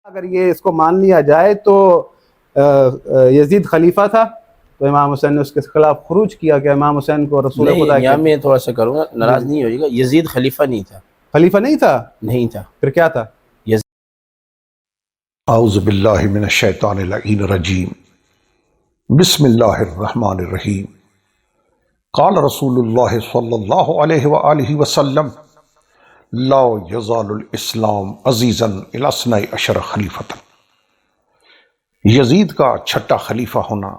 اگر یہ اس کو مان لیا جائے تو یزید خلیفہ تھا تو امام حسین نے اس کے خلاف خروج کیا کہ امام حسین کو رسول خدا نہیں، یہاں میں تھوڑا سا کروں گا، ناراض نہیں ہوئیے گا۔ یزید خلیفہ نہیں تھا، خلیفہ نہیں تھا، نہیں تھا۔ پھر کیا تھا؟ اعوذ باللہ من الشیطان اللعین الرجیم، بسم اللہ الرحمن الرحیم۔ قال رسول اللہ صلی اللہ علیہ وآلہ وسلم لا یزال الاسلام عزیزا الی اثنی عشر خلیفۃ۔ یزید کا چھٹا خلیفہ ہونا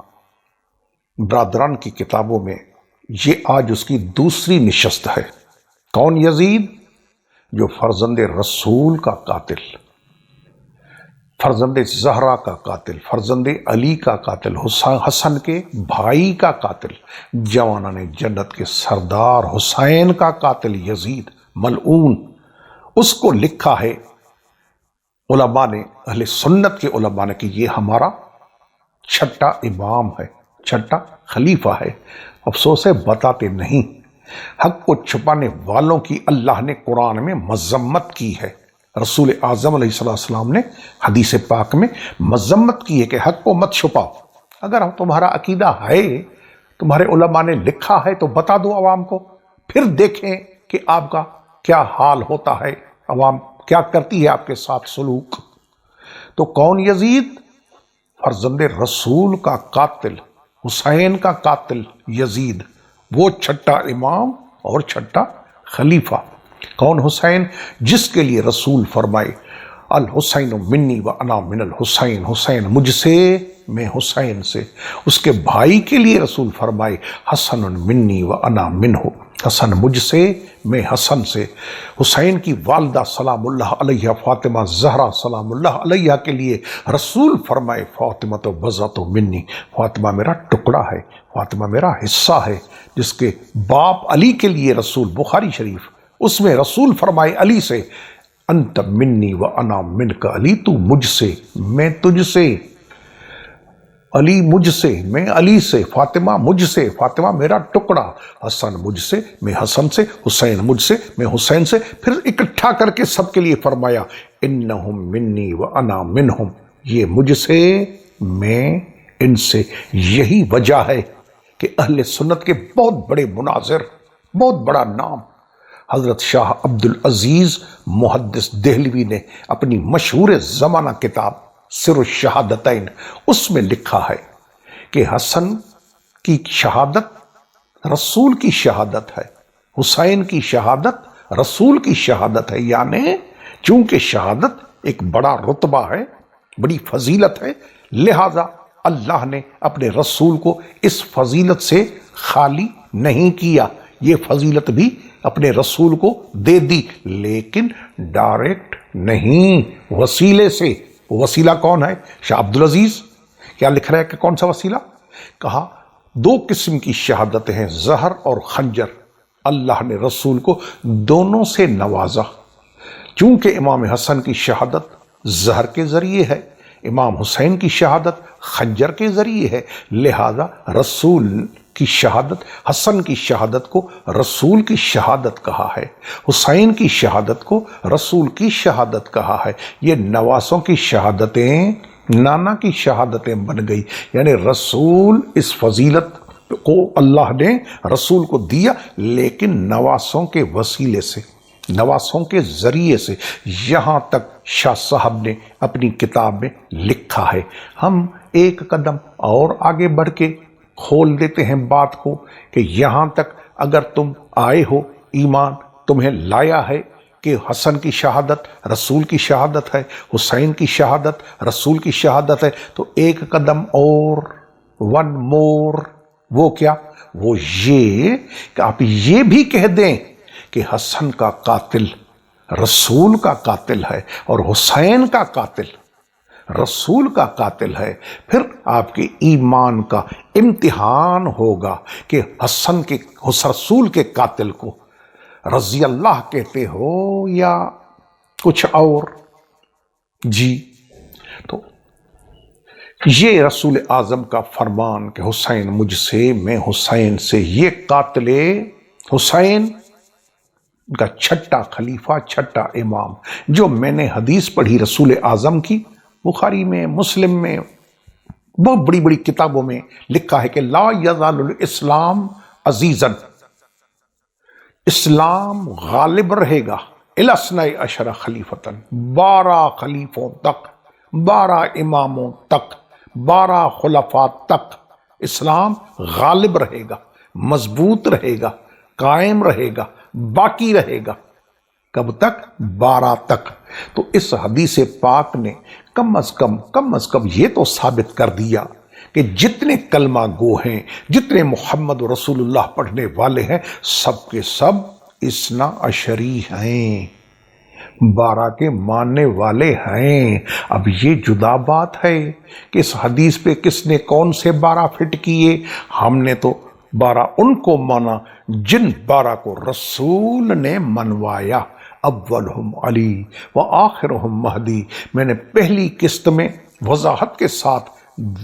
برادران کی کتابوں میں یہ آج اس کی دوسری نشست ہے۔ کون یزید؟ جو فرزند رسول کا قاتل، فرزند زہرا کا قاتل، فرزند علی کا قاتل، حسن کے بھائی کا قاتل، جوانان جنت کے سردار حسین کا قاتل یزید ملعون۔ اس کو لکھا ہے علماء نے، اہل سنت کے علماء نے، کہ یہ ہمارا چھٹا امام ہے، چھٹا خلیفہ ہے۔ افسوس ہے بتاتے نہیں۔ حق کو چھپانے والوں کی اللہ نے قرآن میں مذمت کی ہے۔ رسول اعظم علیہ السلام نے حدیث پاک میں مذمت کی ہے کہ حق کو مت چھپاؤ۔ اگر تمہارا عقیدہ ہے، تمہارے علماء نے لکھا ہے تو بتا دو عوام کو، پھر دیکھیں کہ آپ کا کیا حال ہوتا ہے، عوام کیا کرتی ہے آپ کے ساتھ سلوک۔ تو کون یزید؟ فرزند رسول کا قاتل، حسین کا قاتل یزید، وہ چھٹا امام اور چھٹا خلیفہ۔ کون حسین؟ جس کے لیے رسول فرمائے الحسین منی و انا من الحسین، حسین مجھ سے میں حسین سے۔ اس کے بھائی کے لیے رسول فرمائے حسن منی و انا منہ، حسن مجھ سے میں حسن سے۔ حسین کی والدہ سلام اللہ علیہ فاطمہ زہرا سلام اللہ علیہ کے لیے رسول فرمائے فاطمہ تو بضعۃ منی، فاطمہ میرا ٹکڑا ہے، فاطمہ میرا حصہ ہے۔ جس کے باپ علی کے لیے رسول، بخاری شریف، اس میں رسول فرمائے علی سے انت منی و انا منک، علی تو مجھ سے میں تجھ سے، علی مجھ سے میں علی سے، فاطمہ مجھ سے، فاطمہ میرا ٹکڑا، حسن مجھ سے میں حسن سے، حسین مجھ سے میں حسین سے۔ پھر اکٹھا کر کے سب کے لیے فرمایا انہم منی و انا منہم، یہ مجھ سے میں ان سے۔ یہی وجہ ہے کہ اہل سنت کے بہت بڑے مناظر، بہت بڑا نام حضرت شاہ عبدالعزیز محدث دہلوی نے اپنی مشہور زمانہ کتاب سر الشہادتین، اس میں لکھا ہے کہ حسن کی شہادت رسول کی شہادت ہے، حسین کی شہادت رسول کی شہادت ہے۔ یعنی چونکہ شہادت ایک بڑا رتبہ ہے، بڑی فضیلت ہے، لہذا اللہ نے اپنے رسول کو اس فضیلت سے خالی نہیں کیا، یہ فضیلت بھی اپنے رسول کو دے دی، لیکن ڈائریکٹ نہیں، وسیلے سے۔ وسیلہ کون ہے؟ شاہ عبدالعزیز کیا لکھ رہا ہے کہ کون سا وسیلہ؟ کہا دو قسم کی شہادتیں ہیں، زہر اور خنجر۔ اللہ نے رسول کو دونوں سے نوازا، چونکہ امام حسن کی شہادت زہر کے ذریعے ہے، امام حسین کی شہادت خنجر کے ذریعے ہے، لہذا رسول کی شہادت، حسن کی شہادت کو رسول کی شہادت کہا ہے، حسین کی شہادت کو رسول کی شہادت کہا ہے۔ یہ نواسوں کی شہادتیں نانا کی شہادتیں بن گئی، یعنی رسول اس فضیلت کو اللہ نے رسول کو دیا، لیکن نواسوں کے وسیلے سے، نواسوں کے ذریعے سے۔ یہاں تک شاہ صاحب نے اپنی کتاب میں لکھا ہے۔ ہم ایک قدم اور آگے بڑھ کے کھول دیتے ہیں بات کو کہ یہاں تک اگر تم آئے ہو، ایمان تمہیں لایا ہے کہ حسن کی شہادت رسول کی شہادت ہے، حسین کی شہادت رسول کی شہادت ہے، تو ایک قدم اور، ون مور، وہ کیا؟ وہ یہ کہ آپ یہ بھی کہہ دیں کہ حسن کا قاتل رسول کا قاتل ہے اور حسین کا قاتل رسول کا قاتل ہے۔ پھر آپ کے ایمان کا امتحان ہوگا کہ حسن کے رسول کے قاتل کو رضی اللہ کہتے ہو یا کچھ اور۔ جی تو یہ رسول اعظم کا فرمان کہ حسین مجھ سے میں حسین سے، یہ قاتل حسین کا چھٹا خلیفہ، چھٹا امام، جو میں نے حدیث پڑھی رسول اعظم کی بخاری میں، مسلم میں، بہت بڑی بڑی کتابوں میں لکھا ہے کہ لا یزال الاسلام عزیزاً، اسلام غالب رہے گا الاثنی عشر خلیفتاً، 12 خلیفوں تک، 12 اماموں تک، 12 خلفاء تک اسلام غالب رہے گا، مضبوط رہے گا، قائم رہے گا، باقی رہے گا۔ کب تک؟ 12 تک۔ تو اس حدیث پاک نے کم از کم یہ تو ثابت کر دیا کہ جتنے کلمہ گو ہیں، جتنے محمد رسول اللہ پڑھنے والے ہیں، سب کے سب اثنا عشری ہیں، 12 کے ماننے والے ہیں۔ اب یہ جدا بات ہے کہ اس حدیث پہ کس نے کون سے 12 فٹ کیے۔ ہم نے تو 12 ان کو مانا جن 12 کو رسول نے منوایا، اولہم علی وآخرہم مہدی۔ میں نے پہلی قسط میں وضاحت کے ساتھ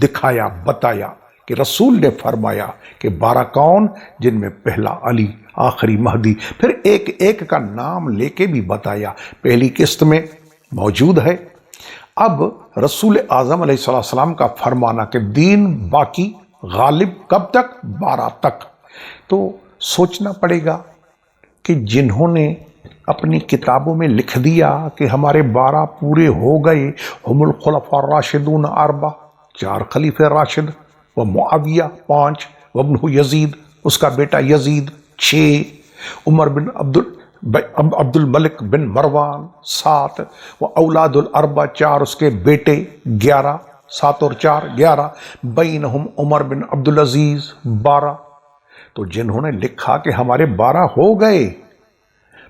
دکھایا، بتایا کہ رسول نے فرمایا کہ 12 کون؟ جن میں پہلا علی، آخری مہدی، پھر ایک ایک کا نام لے کے بھی بتایا، پہلی قسط میں موجود ہے۔ اب رسول اعظم علیہ السلام کا فرمانا کہ دین باقی غالب کب تک؟ 12 تک۔ تو سوچنا پڑے گا کہ جنہوں نے اپنی کتابوں میں لکھ دیا کہ ہمارے 12 پورے ہو گئے، ہم الخلفاء الراشدون 4، 4 خلیفہ راشد، و معاویہ 5، وابنہ یزید، اس کا بیٹا یزید 6، عمر بن عبد الملک بن مروان 7، و اولاد الاربع 4، اس کے بیٹے 11، 7 اور 4 11، بینہم عمر بن عبد العزیز 12۔ تو جنہوں نے لکھا کہ ہمارے 12 ہو گئے،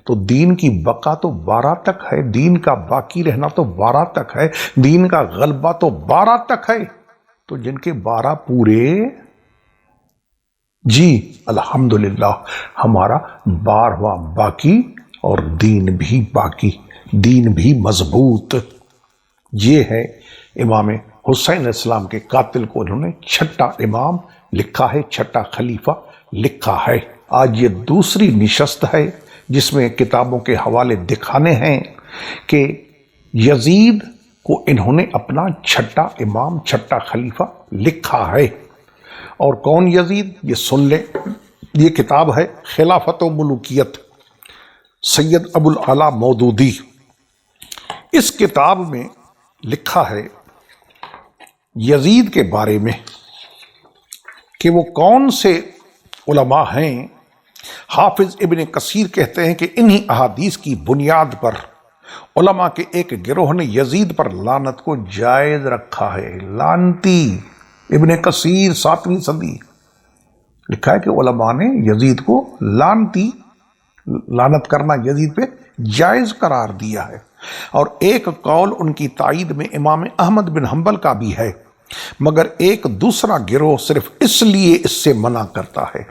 تو دین کی بقا تو 12 تک ہے، دین کا باقی رہنا تو 12 تک ہے، دین کا غلبہ تو 12 تک ہے۔ تو جن کے 12 پورے، جی الحمدللہ ہمارا 12واں باقی، اور دین بھی باقی، دین بھی مضبوط۔ یہ ہے امام حسین علیہ السلام کے قاتل کو انہوں نے چھٹا امام لکھا ہے، چھٹا خلیفہ لکھا ہے۔ آج یہ دوسری نشست ہے جس میں کتابوں کے حوالے دکھانے ہیں کہ یزید کو انہوں نے اپنا چھٹا امام، چھٹا خلیفہ لکھا ہے۔ اور کون یزید؟ یہ سن لیں، یہ کتاب ہے خلافت و ملوکیت، سید ابو العلا مودودی۔ اس کتاب میں لکھا ہے یزید کے بارے میں کہ وہ کون سے علماء ہیں۔ حافظ ابن کثیر کہتے ہیں کہ انہی احادیث کی بنیاد پر علماء کے ایک گروہ نے یزید پر لعنت کو جائز رکھا ہے۔ لعنتی ابن کثیر 7ویں صدی لکھا ہے کہ علماء نے یزید کو لعنت کرنا یزید پہ جائز قرار دیا ہے۔ اور ایک قول ان کی تائید میں امام احمد بن حنبل کا بھی ہے، مگر ایک دوسرا گروہ صرف اس لیے اس سے منع کرتا ہے،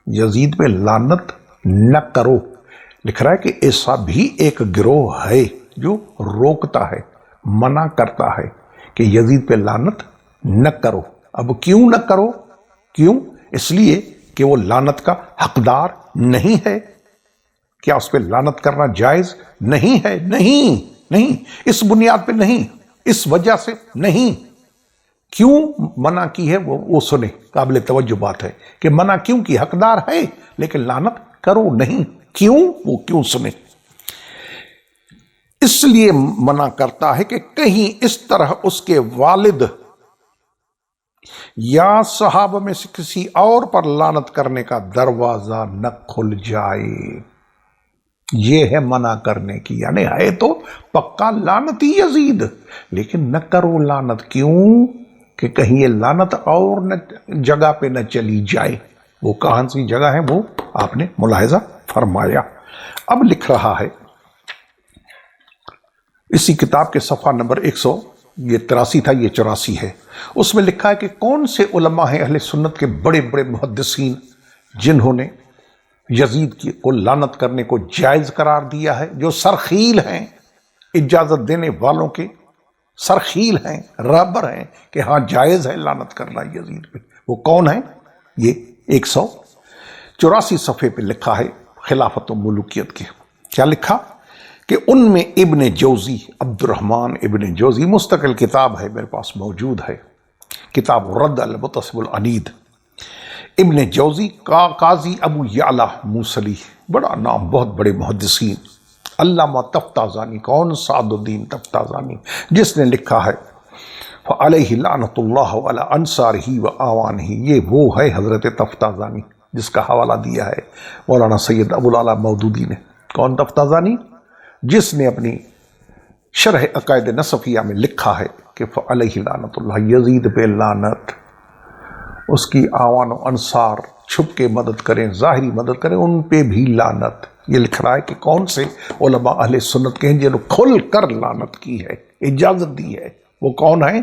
یزید پہ لعنت نہ کرو۔ لکھ رہا ہے کہ ایسا بھی ایک گروہ ہے جو روکتا ہے، منع کرتا ہے کہ یزید پہ لعنت نہ کرو۔ اب کیوں نہ کرو؟ کیوں؟ اس لیے کہ وہ لعنت کا حقدار نہیں ہے۔ کیا اس پہ لعنت کرنا جائز نہیں ہے؟ نہیں، اس بنیاد پہ نہیں، اس وجہ سے نہیں۔ کیوں منع کی ہے وہ سنیں، قابل توجہ بات ہے کہ منع کیوں کی، حقدار ہے لیکن لعنت کرو نہیں۔ کیوں؟ وہ کیوں سنیں۔ اس لیے منع کرتا ہے کہ کہیں اس طرح اس کے والد یا صحابہ میں سے کسی اور پر لعنت کرنے کا دروازہ نہ کھل جائے۔ یہ ہے منع کرنے کی، یعنی ہے تو پکا لعنتی یزید، لیکن نہ کرو لعنت۔ کیوں؟ کہ کہیں یہ لعنت اور جگہ پہ نہ چلی جائے۔ وہ کہاں سی جگہ ہے وہ آپ نے ملاحظہ فرمایا۔ اب لکھ رہا ہے اسی کتاب کے صفحہ نمبر 183 تھا، یہ 84 ہے، اس میں لکھا ہے کہ کون سے علماء ہیں اہل سنت کے بڑے بڑے محدثین جنہوں نے یزید کو لعنت کرنے کو جائز قرار دیا ہے، جو سرخیل ہیں، اجازت دینے والوں کے سرخیل ہیں، رہبر ہیں کہ ہاں جائز ہے لعنت کرنا یزید پہ۔ وہ کون ہیں؟ یہ 184 صفحے پہ لکھا ہے خلافت و ملوکیت کے۔ کیا لکھا؟ کہ ان میں ابن جوزی، عبد الرحمن ابن جوزی، مستقل کتاب ہے میرے پاس موجود ہے، کتاب رد المتصب العنید، ابن جوزی کا قاضی ابو یعلا موصلی، بڑا نام، بہت بڑے محدثین، علامہ تفتازانی، کون؟ سعد الدین تفتازانی، جس نے لکھا ہے فعلیہ لعنت اللہ علی انصارہ و اعوانہ، یہ وہ ہے حضرت تفتازانی جس کا حوالہ دیا ہے مولانا سید ابو العلا مودودی نے۔ کون تفتازانی؟ جس نے اپنی شرح عقائد نصفیہ میں لکھا ہے کہ فعلیہ لعنت اللہ، یزید پہ لعنت، اس کی اعوان و انصار چھپ کے مدد کریں، ظاہری مدد کریں، ان پہ بھی لعنت۔ یہ لکھ رہا ہے کہ کون سے علماء اہل سنت کے ہیں جنہوں نے کھل کر لعنت کی ہے، اجازت دی ہے۔ وہ کون ہیں؟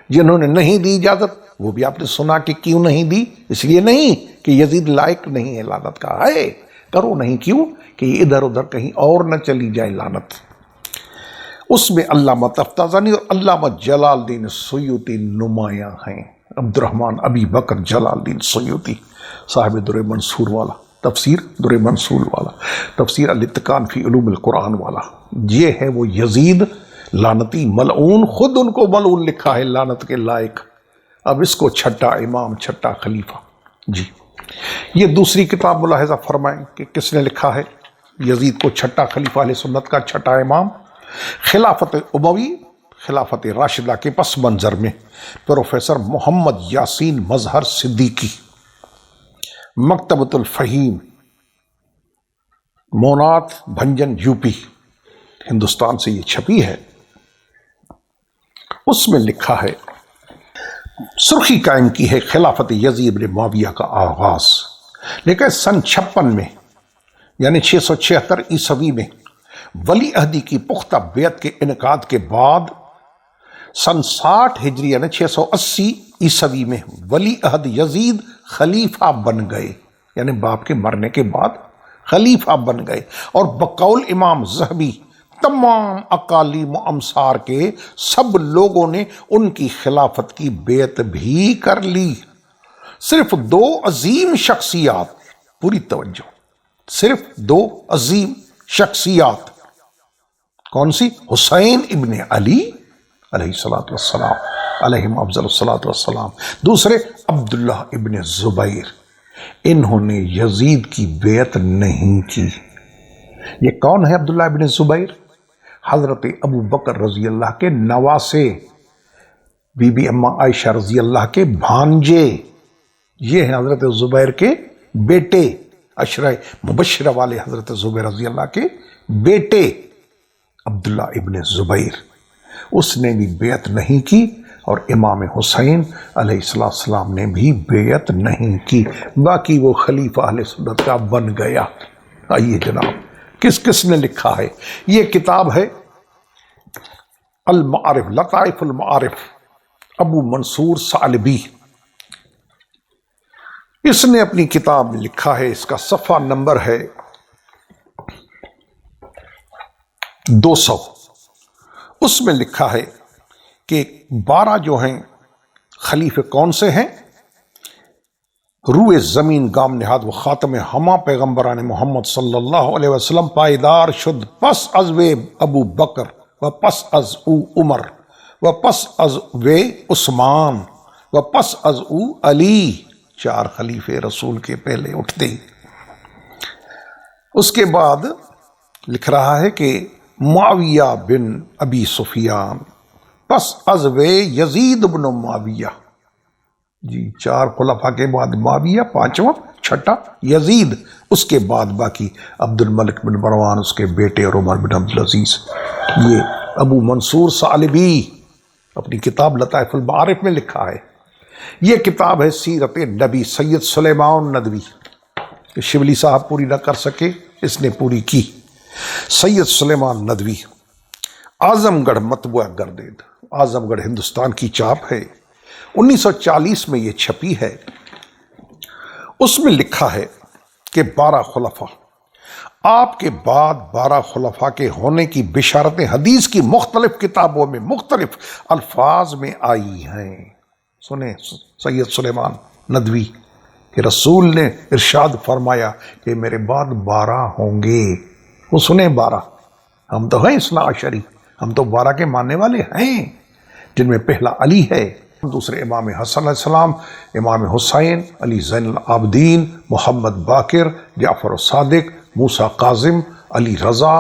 جنہوں نے نہیں دی اجازت، وہ بھی آپ نے سنا کہ کیوں نہیں دی، اس لیے نہیں کہ یزید لائق نہیں ہے لعنت کا، ہے کرو نہیں، کیوں کہ یہ ادھر ادھر کہیں اور نہ چلی جائے لعنت۔ اس میں علامہ تفتازانی اور علامہ جلال الدین سیوطی نمایاں ہیں، عبد الرحمن ابی بکر جلال الدین سیوطی، صاحب در منصور والا، تفسیر در منصور والا، تفسیر الاتقان فی علوم القرآن والا، یہ ہے وہ یزید لعنتی ملعون، خود ان کو ملعون لکھا ہے، لعنت کے لائق۔ اب اس کو چھٹا امام، چھٹا خلیفہ۔ جی یہ دوسری کتاب ملاحظہ فرمائیں کہ کس نے لکھا ہے یزید کو چھٹا خلیفہ اہل سنت کا، چھٹا امام۔ خلافت اموی، خلافت راشدہ کے پس منظر میں پروفیسر محمد یاسین مظہر صدیقی، مکتبۃ الفہیم، مونات بھنجن یو پی، ہندوستان سے یہ چھپی ہے۔ اس میں لکھا ہے، سرخی قائم کی ہے خلافت یزید بن معاویہ کا آغاز، لیکن سن 56 میں یعنی 676 عیسوی میں ولی عہدی کی پختہ بیعت کے انعقاد کے بعد سن 60 ہجری یعنی 680 عیسوی میں ولی عہد یزید خلیفہ بن گئے، یعنی باپ کے مرنے کے بعد خلیفہ بن گئے، اور بقول امام ذہبی تمام اقالیم و امصار کے سب لوگوں نے ان کی خلافت کی بیعت بھی کر لی۔ صرف 2 عظیم شخصیات، پوری توجہ، صرف 2 عظیم شخصیات، کون سی؟ حسین ابن علی علیہ السلام، علیہم افضل الصلاۃ والسلام، دوسرے عبداللہ ابن زبیر، انہوں نے یزید کی بیعت نہیں کی۔ یہ کون ہے عبداللہ ابن زبیر؟ حضرت ابو بکر رضی اللہ کے نواسے، بی بی اما عائشہ رضی اللہ کے بھانجے، یہ ہیں حضرت زبیر کے بیٹے، عشرہ مبشرہ والے حضرت زبیر رضی اللہ کے بیٹے عبداللہ ابن زبیر۔ اس نے بھی بیعت نہیں کی، اور امام حسین علیہ السلام نے بھی بیعت نہیں کی، باقی وہ خلیفہ اہل سنت کا بن گیا۔ آئیے جناب، کس کس نے لکھا ہے؟ یہ کتاب ہے المعارف، لطائف المعارف، ابو منصور ثعلبی، اس نے اپنی کتاب میں لکھا ہے، اس کا صفحہ نمبر ہے 200۔ اس میں لکھا ہے کہ 12 جو ہیں خلیفے کون سے ہیں؟ روئے زمین گام نہاد و خاتم ہما پیغمبران محمد صلی اللہ علیہ وسلم پائیدار شد، پس از وے ابو بکر و پس از او عمر و پس از وے عثمان و پس از او علی، 4 خلیفے رسول کے پہلے اٹھتے ہی۔ اس کے بعد لکھ رہا ہے کہ معاویہ بن ابی سفیان، پس از وے یزید بن معاویہ، جی 4 خلفاء کے بعد معاویہ، 5واں، 6ٹھا یزید، اس کے بعد باقی عبد الملک بن مروان اس کے بیٹے اور عمر بن عبدالعزیز۔ یہ ابو منصور ثعلبی اپنی کتاب لطائف المعارف میں لکھا ہے۔ یہ کتاب ہے سیرت نبی سید سلیمان ندوی، کہ شبلی صاحب پوری نہ کر سکے، اس نے پوری کی۔ سید سلیمان ندوی، اعظم گڑھ مطبوعہ گردید، اعظم گڑھ ہندوستان کی چاپ ہے، 1940 میں یہ چھپی ہے۔ اس میں لکھا ہے کہ 12 خلفاء، آپ کے بعد 12 خلفاء کے ہونے کی بشارتیں حدیث کی مختلف کتابوں میں مختلف الفاظ میں آئی ہیں۔ سنیں سید سلیمان ندوی کہ رسول نے ارشاد فرمایا کہ میرے بعد 12 ہوں گے، وہ سنیں 12، ہم تو ہیں اثنا عشری، ہم تو 12 کے ماننے والے ہیں، جن میں پہلا علی ہے، دوسرے امام حسن علیہ السلام، امام حسین، علی زین العابدین، محمد باقر، جعفر الصادق، موسیٰ کاظم، علی رضا،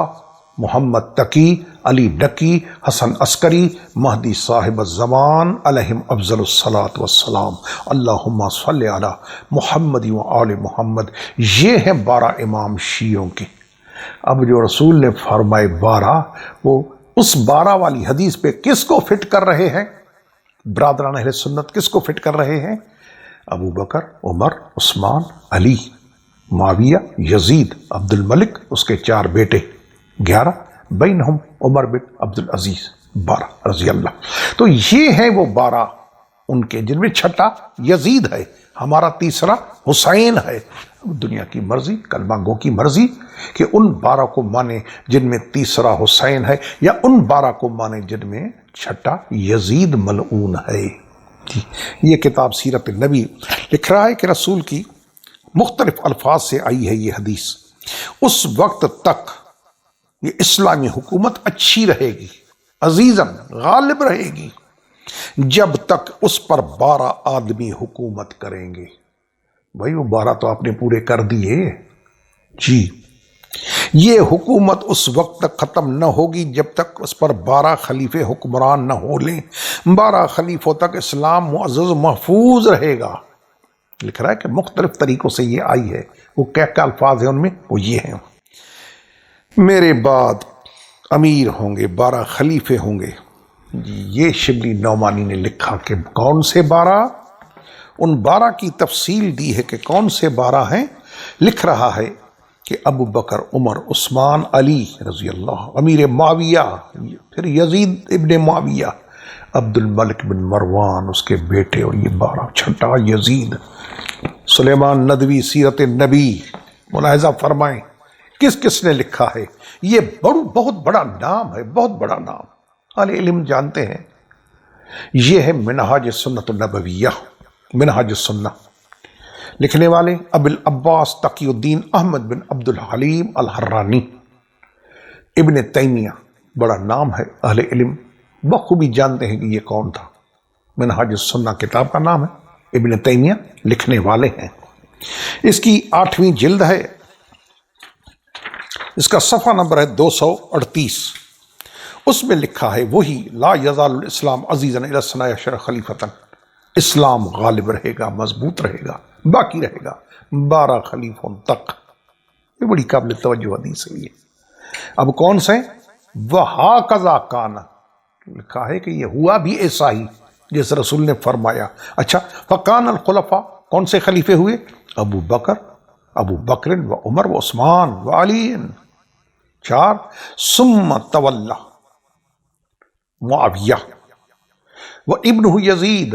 محمد تقی، علی نقی، حسن عسکری، مہدی صاحب الزمان علیہم افضل الصلاۃ والسلام، اللہم صلی علی محمد و آل محمد۔ یہ ہیں 12 امام شیعوں کے۔ اب جو رسول نے فرمائے 12، وہ اس 12 والی حدیث پہ کس کو فٹ کر رہے ہیں؟ برادران اہل سنت کس کو فٹ کر رہے ہیں؟ ابو بکر، عمر، عثمان، علی، معاویہ، یزید، عبد الملک، اس کے 4 بیٹے، 11 بینہم عمر بن عبد العزیز، 12 رضی اللہ۔ تو یہ ہیں وہ 12 ان کے، جن میں چھٹا یزید ہے، ہمارا تیسرا حسین ہے۔ دنیا کی مرضی، کلمہ گو کی مرضی کہ ان 12 کو مانے جن میں تیسرا حسین ہے، یا ان 12 کو مانے جن میں چھٹا یزید ملعون ہے۔ یہ کتاب سیرت النبی لکھ رہا ہے کہ رسول کی مختلف الفاظ سے آئی ہے یہ حدیث، اس وقت تک یہ اسلامی حکومت اچھی رہے گی، عزیزاً غالب رہے گی، جب تک اس پر 12 آدمی حکومت کریں گے۔ بھائی وہ 12 تو آپ نے پورے کر دیے جی۔ یہ حکومت اس وقت تک ختم نہ ہوگی جب تک اس پر 12 خلیفے حکمران نہ ہو لیں۔ 12 خلیفوں تک اسلام معزز و محفوظ رہے گا۔ لکھ رہا ہے کہ مختلف طریقوں سے یہ آئی ہے، وہ کیا کیا الفاظ ہیں ان میں، وہ یہ ہیں: میرے بعد امیر ہوں گے، 12 خلیفے ہوں گے۔ یہ شبلی نعمانی نے لکھا کہ کون سے 12؟ ان 12 کی تفصیل دی ہے کہ کون سے 12 ہیں۔ لکھ رہا ہے کہ ابو بکر، عمر، عثمان، علی رضی اللہ، امیر معاویہ، پھر یزید ابن معاویہ، عبد الملک بن مروان اس کے بیٹے، اور یہ 12، چھٹا یزید۔ سلیمان ندوی سیرت النبی ملاحظہ فرمائیں کس کس نے لکھا ہے۔ یہ بہت بڑا نام ہے، بہت بڑا نام، اہل علم جانتے ہیں۔ یہ ہے منہاج سنت النبویہ، منہاج السنہ، لکھنے والے ابو العباس تقی الدین احمد بن عبد الحلیم الحرانی۔ ابن تیمیہ، بڑا نام ہے، اہل علم بخوبی جانتے ہیں کہ یہ کون تھا۔ منہاج السنہ کتاب کا نام ہے، ابن تیمیہ لکھنے والے ہیں۔ اس کی 8ویں جلد ہے، اس کا صفحہ نمبر ہے 238۔ اس میں لکھا ہے وہی لا یزال الاسلام عزیزاً الی اثنی عشر خلیفتاً، اسلام غالب رہے گا، مضبوط رہے گا، باقی رہے گا 12 خلیفوں تک۔ یہ بڑی قابل توجہ حدیث ہے یہ۔ اب کون سے؟ وَهَكَذَا كَانَ، لکھا ہے کہ یہ ہوا بھی ایسا ہی جیسے رسول نے فرمایا۔ اچھا، فَكَانَ الْخُلَفَاء، کون سے خلیفے ہوئے؟ ابو بکر و عمر و عثمان و علی، 4۔ ثم تولى معاویہ و ابنہ یزید،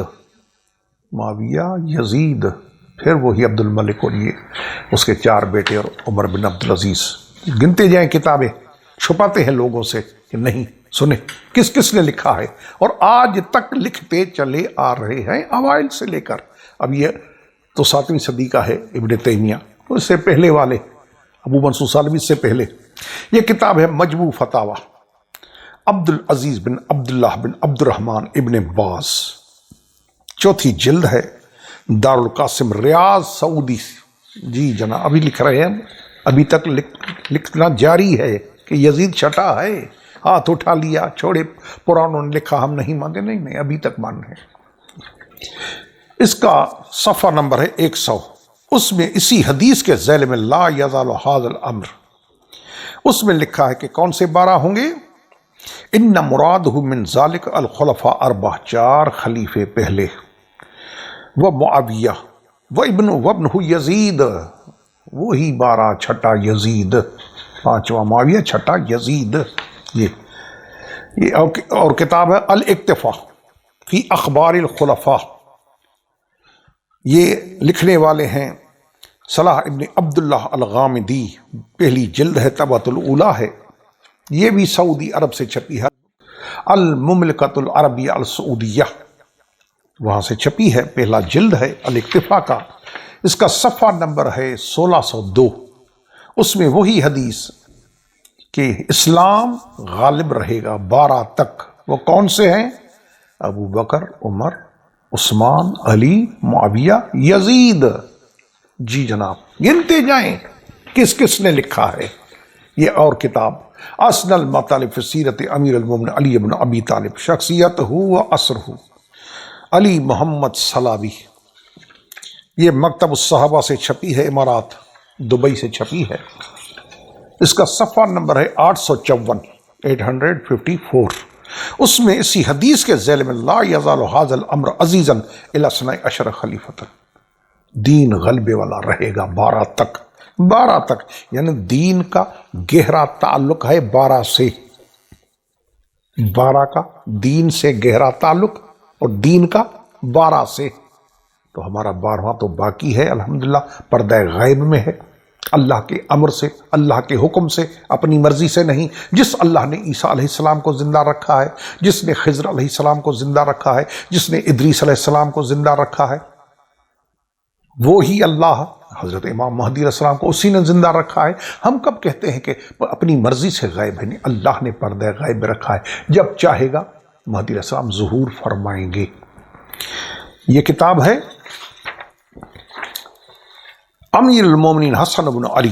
معاویہ، یزید، پھر وہی عبد الملک، اور یہ اس کے 4 بیٹے اور عمر بن عبد العزیز۔ گنتے جائیں کتابیں، چھپاتے ہیں لوگوں سے کہ نہیں۔ سنیں کس کس نے لکھا ہے، اور آج تک لکھتے چلے آ رہے ہیں اوائل سے لے کر۔ اب یہ تو 7ویں صدی کا ہے ابن تیمیہ، اس سے پہلے والے ابو منصور سالمی سے پہلے۔ یہ کتاب ہے مجموع فتاوی عبد العزیز بن عبداللہ بن عبد الرحمن ابن باز، 4تھی جلد ہے، دارالقاسم ریاض سعودی۔ جی جناب، ابھی لکھ رہے ہیں، ابھی تک لکھنا جاری ہے کہ یزید چھٹا ہے، ہاتھ اٹھا لیا، چھوڑے پرانوں نے لکھا ہم نہیں مانتے، نہیں، ابھی تک مان رہے ہیں۔ اس کا صفحہ نمبر ہے 100۔ اس میں اسی حدیث کے ذیل میں لا یزال ھذا الامر، اس میں لکھا ہے کہ کون سے 12 ہوں گے؟ ان مرادہ من ذالک الخلفاء 4، 4 خلیفے پہلے، وہ معاویہ و ابنہ یزید، وہی 12، چھٹا یزید، 5واں معاویہ، چھٹا یزید۔ یہ اور کتاب ہے الاکتفاء فی اخبار الخلفاء، یہ لکھنے والے ہیں صلاح ابن عبداللہ الغامدی، پہلی جلد ہے، طبعۃ الاولیٰ ہے، یہ بھی سعودی عرب سے چھپی ہے، المملکۃ العربیہ السعودیہ، وہاں سے چھپی ہے، پہلا جلد ہے الاکتفاء کا۔ اس کا صفحہ نمبر ہے 1602۔ اس میں وہی حدیث کہ اسلام غالب رہے گا 12 تک. وہ کون سے ہیں؟ ابو بکر، عمر، عثمان، علی، معاویہ، یزید. جی جناب، گنتے جائیں کس کس نے لکھا ہے. یہ اور کتاب اسن المطالب فی سیرت امیر المومنین علی بن ابی طالب، شخصیت ہو و اثر ہو، علی محمد صلابی. یہ مکتب الصحابہ سے چھپی ہے، امارات دبئی سے چھپی ہے. اس کا صفحہ نمبر ہے 854 854. اس میں اسی حدیث کے ذیل میں لا یزال ھذا الامر عزیزا الی 12 خلیفۃ، دین غلبے والا رہے گا 12 تک. 12 تک یعنی دین کا گہرا تعلق ہے 12 سے. 12 کا دین سے گہرا تعلق اور دین کا 12 سے. تو ہمارا 12واں تو باقی ہے الحمدللہ، پردہ غیب میں ہے، اللہ کے امر سے، اللہ کے حکم سے، اپنی مرضی سے نہیں. جس اللہ نے عیسیٰ علیہ السلام کو زندہ رکھا ہے، جس نے خضر علیہ السلام کو زندہ رکھا ہے، جس نے ادریس علیہ السلام کو زندہ رکھا ہے، وہی اللہ حضرت امام مہدی علیہ السلام کو اسی نے زندہ رکھا ہے. ہم کب کہتے ہیں کہ اپنی مرضی سے غیب ہے؟ نہیں، اللہ نے پردہ غیب رکھا ہے، جب چاہے گا مہدی علیہ السلام ظہور فرمائیں گے. یہ کتاب ہے امیر المومنین حسن بن علی،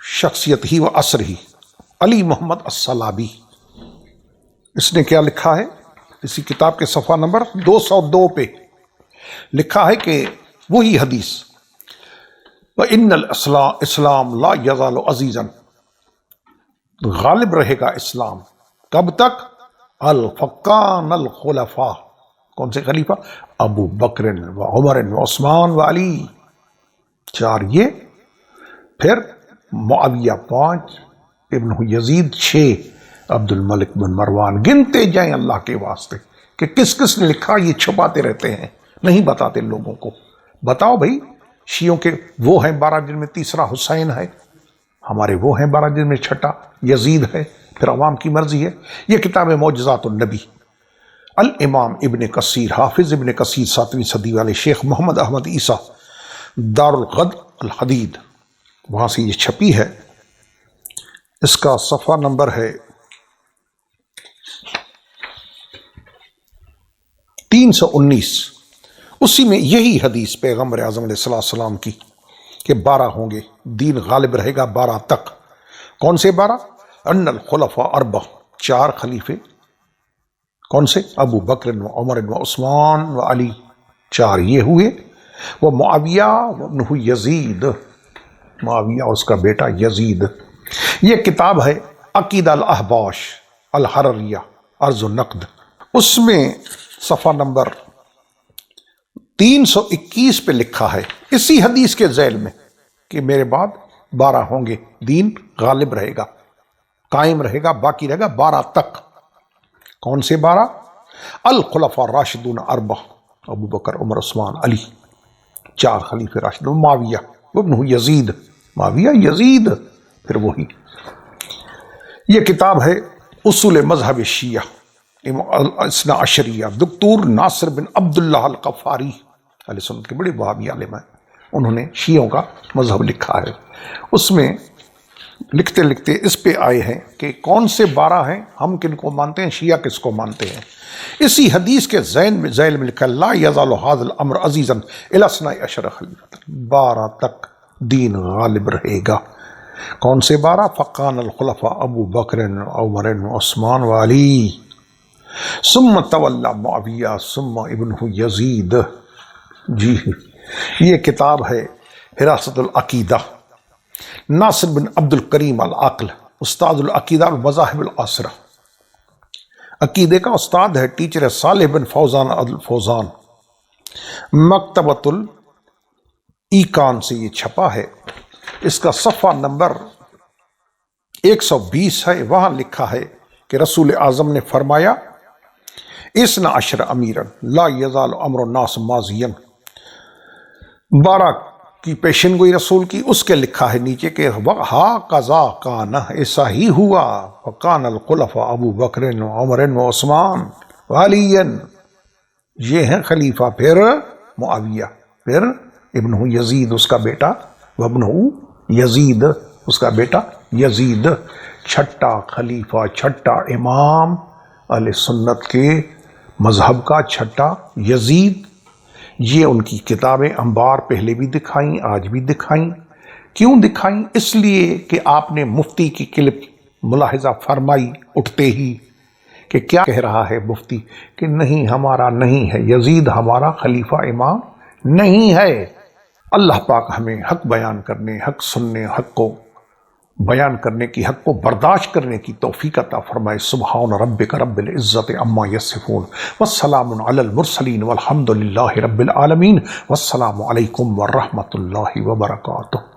شخصیت ہی و اثر ہی، علی محمد الصلابی. اس نے کیا لکھا ہے؟ اسی کتاب کے صفحہ نمبر 202 پہ لکھا ہے کہ وہی حدیث وَإِنَّ الْإِسْلَامَ لَا يَزَالُ عَزِيزًا، غالب رہے گا اسلام کب تک؟ الفقان الخلفاء. کون سے خلیفہ؟ ابو بکر و عمر و عثمان و علی، 4 یہ، پھر معاویہ 5، ابن یزید 6، عبد الملک بن مروان. گنتے جائیں اللہ کے واسطے کہ کس کس نے لکھا. یہ چھپاتے رہتے ہیں، نہیں بتاتے لوگوں کو. بتاؤ بھائی، شیعوں کے وہ ہیں 12 جن میں تیسرا حسین ہے، ہمارے وہ ہیں 12 جن میں چھٹا یزید ہے، پھر عوام کی مرضی ہے. یہ کتاب ہے معجزات النبی. الامام ابن کثیر، حافظ ابن کثیر 7ویں صدی والے، شیخ محمد احمد عیسیٰ، دار الغد الحدید، وہاں سے یہ چھپی ہے. اس کا صفحہ نمبر ہے 319. اسی میں یہی حدیث پیغمبر اعظم علیہ السلام کی کہ 12 ہوں گے، دین غالب رہے گا 12 تک. کون سے 12؟ ان الخلفاء 4، 4 خلیفے. کون سے؟ ابو بکر و عمر و عثمان و علی، 4 یہ ہوئے. وہ معاویہ ابنہ یزید، معاویہ اس کا بیٹا یزید. یہ کتاب ہے عقیدہ الاحباش الحرریہ عرض و نقد. اس میں صفحہ نمبر 321 پہ لکھا ہے اسی حدیث کے ذیل میں کہ میرے بعد 12 ہوں گے، دین غالب رہے گا، قائم رہے گا، باقی رہے گا 12 تک. کون سے 12؟ الخلفاء الراشدون 4، ابو بکر، عمر، عثمان، علی، 4 خلیفہ راشدون. معاویہ ابن یزید، معاویہ یزید، پھر وہی. یہ کتاب ہے اصول مذہب شیعہ اثنا عشریہ، دکتور ناصر بن عبداللہ القفاری، علیہ سنت کے بڑے وہابی عالم ہیں، انہوں نے شیعوں کا مذہب لکھا ہے. اس میں لکھتے لکھتے اس پہ آئے ہیں کہ کون سے 12 ہیں، ہم کن کو مانتے ہیں، شیعہ کس کو مانتے ہیں. اسی حدیث کے ذیل میں لکھا لا یزال ھذا الامر عزیزا الی 12 خلیفۃ، 12 تک دین غالب رہے گا. کون سے 12؟ فقان الخلفاء ابو بکر عمر عثمان و علی، ثم تولی معاویہ ثم ابن یزید. جی یہ کتاب ہے حراست العقیدہ، ناصر بن عبد الکریم العقل، استاد العقیدہ المذاہب العاصرہ، عقیدے کا استاد ہے، ٹیچر ہے صالح بن فوزان الفوزان. مکتبۃ الایقان سے یہ چھپا ہے. اس کا صفحہ نمبر 120 ہے. وہاں لکھا ہے کہ رسول اعظم نے فرمایا 12 امیرا لا یزال امر الناس ماضیا، 12 کی پیشن گوئی رسول کی. اس کے لکھا ہے نیچے کہ ہا قضا کان، ایسا ہی ہوا. وکان الخلفاء ابو بکر و عمر و عثمان و علی، یہ ہیں خلیفہ. پھر معاویہ، پھر ابن یزید اس کا بیٹا، وابنہ یزید اس کا بیٹا یزید. چھٹا خلیفہ، چھٹا امام اہل سنت کے مذہب کا، چھٹا یزید۔ یہ ان کی کتابیں انبار پہلے بھی دکھائیں، آج بھی دکھائیں۔ کیوں دکھائیں؟ اس لیے کہ آپ نے مفتی کی کلپ ملاحظہ فرمائی اٹھتے ہی کہ کیا کہہ رہا ہے مفتی کہ نہیں، ہمارا نہیں ہے، یزید ہمارا خلیفہ امام نہیں ہے۔ اللہ پاک ہمیں حق بیان کرنے، حق سننے، حق کو بیان کرنے کی، حق کو برداشت کرنے کی توفیق عطا فرمائے۔ سبحان ربک رب العزت عما یصفون والسلام علی المرسلین والحمد للہ رب العالمین، والسلام علیکم ورحمۃ اللہ وبرکاتہ۔